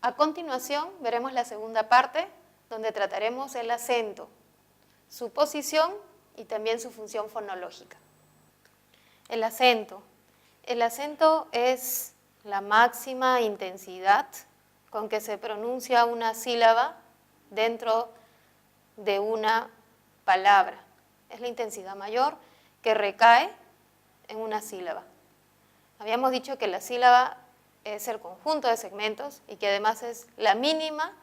A continuación veremos la segunda parte, donde trataremos el acento, su posición y también su función fonológica. El acento. El acento es la máxima intensidad con que se pronuncia una sílaba dentro de una palabra. Es la intensidad mayor que recae en una sílaba. Habíamos dicho que la sílaba es el conjunto de segmentos y que además es la mínima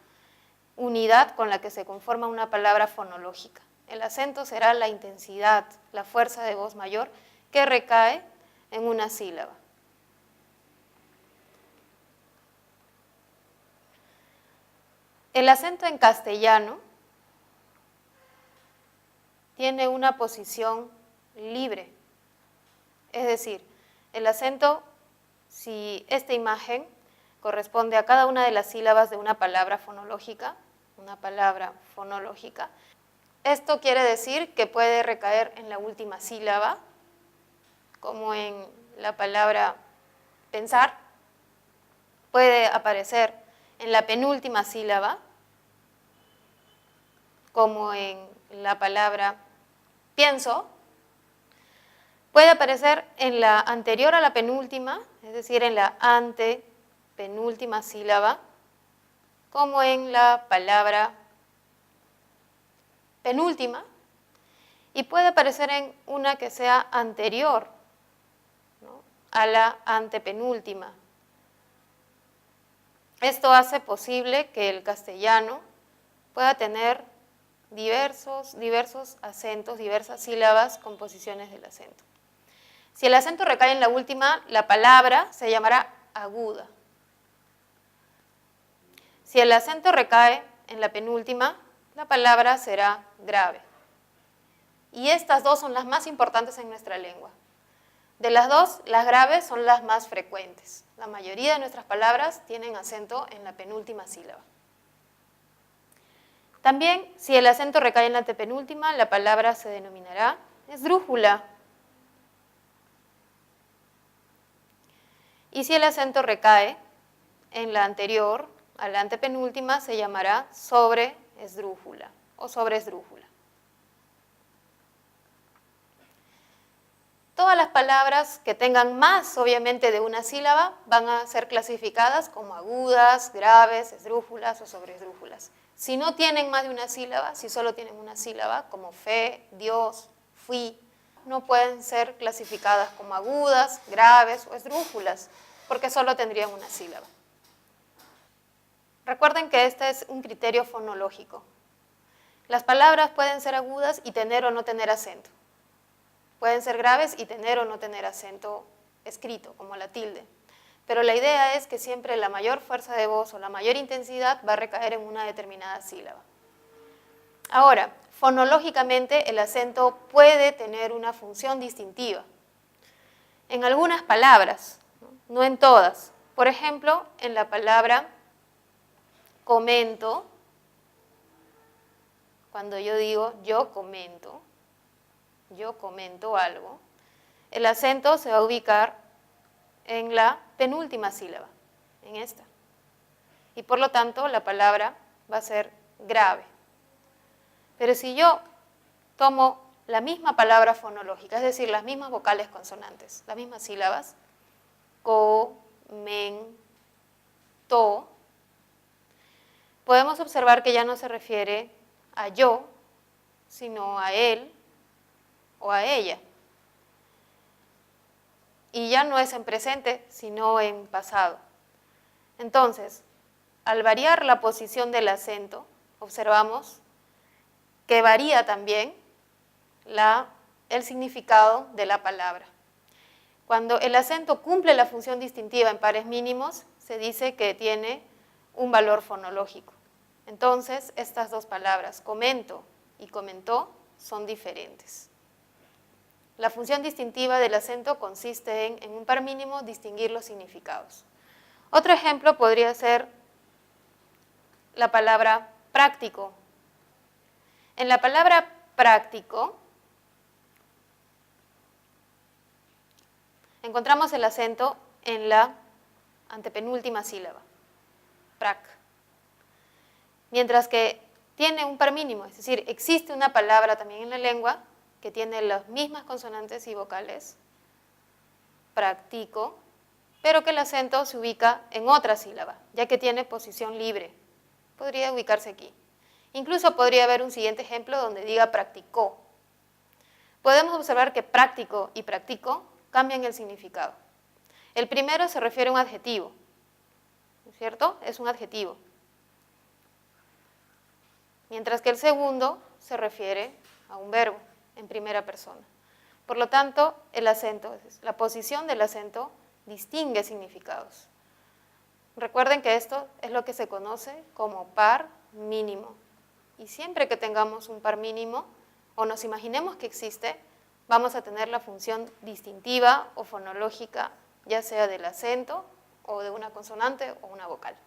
unidad con la que se conforma una palabra fonológica. El acento será la intensidad, la fuerza de voz mayor que recae en una sílaba. El acento en castellano tiene una posición libre, es decir, el acento, si esta imagen corresponde a cada una de las sílabas de una palabra fonológica, esto quiere decir que puede recaer en la última sílaba, como en la palabra pensar, puede aparecer en la penúltima sílaba, como en la palabra pienso, puede aparecer en la anterior a la penúltima, es decir, en la antepenúltima sílaba, como en la palabra penúltima, y puede aparecer en una que sea anterior, ¿no?, a la antepenúltima. Esto hace posible que el castellano pueda tener diversos acentos, diversas sílabas con posiciones del acento. Si el acento recae en la última, la palabra se llamará aguda. Si el acento recae en la penúltima, la palabra será grave. Y estas dos son las más importantes en nuestra lengua. De las dos, las graves son las más frecuentes. La mayoría de nuestras palabras tienen acento en la penúltima sílaba. También, si el acento recae en la antepenúltima, la palabra se denominará esdrújula. Y si el acento recae en la anterior, a la antepenúltima, se llamará sobreesdrújula o sobreesdrújula. Todas las palabras que tengan más, obviamente, de una sílaba van a ser clasificadas como agudas, graves, esdrújulas o sobreesdrújulas. Si no tienen más de una sílaba, si solo tienen una sílaba, como fe, Dios, fui, no pueden ser clasificadas como agudas, graves o esdrújulas, porque solo tendrían una sílaba. Recuerden que este es un criterio fonológico. Las palabras pueden ser agudas y tener o no tener acento. Pueden ser graves y tener o no tener acento escrito, como la tilde. Pero la idea es que siempre la mayor fuerza de voz o la mayor intensidad va a recaer en una determinada sílaba. Ahora, fonológicamente el acento puede tener una función distintiva. En algunas palabras, no en todas. Por ejemplo, en la palabra comento, cuando yo digo yo comento algo, el acento se va a ubicar en la penúltima sílaba, en esta. Y por lo tanto, la palabra va a ser grave. Pero si yo tomo la misma palabra fonológica, es decir, las mismas vocales consonantes, las mismas sílabas, to, podemos observar que ya no se refiere a yo, sino a él o a ella. Y ya no es en presente, sino en pasado. Entonces, al variar la posición del acento, observamos que varía también el significado de la palabra. Cuando el acento cumple la función distintiva en pares mínimos, se dice que tiene un valor fonológico. Entonces, estas dos palabras, comento y comentó, son diferentes. La función distintiva del acento consiste en un par mínimo, distinguir los significados. Otro ejemplo podría ser la palabra práctico. En la palabra práctico encontramos el acento en la antepenúltima sílaba, frac. Mientras que tiene un par mínimo, es decir, existe una palabra también en la lengua que tiene las mismas consonantes y vocales, practico, pero que el acento se ubica en otra sílaba, ya que tiene posición libre. Podría ubicarse aquí. Incluso podría haber un siguiente ejemplo donde diga practicó. Podemos observar que práctico y practico cambian el significado. El primero se refiere a un adjetivo, ¿no es cierto? Es un adjetivo. Mientras que el segundo se refiere a un verbo en primera persona. Por lo tanto, el acento, la posición del acento distingue significados. Recuerden que esto es lo que se conoce como par mínimo. Y siempre que tengamos un par mínimo, o nos imaginemos que existe, vamos a tener la función distintiva o fonológica, ya sea del acento o de una consonante o una vocal.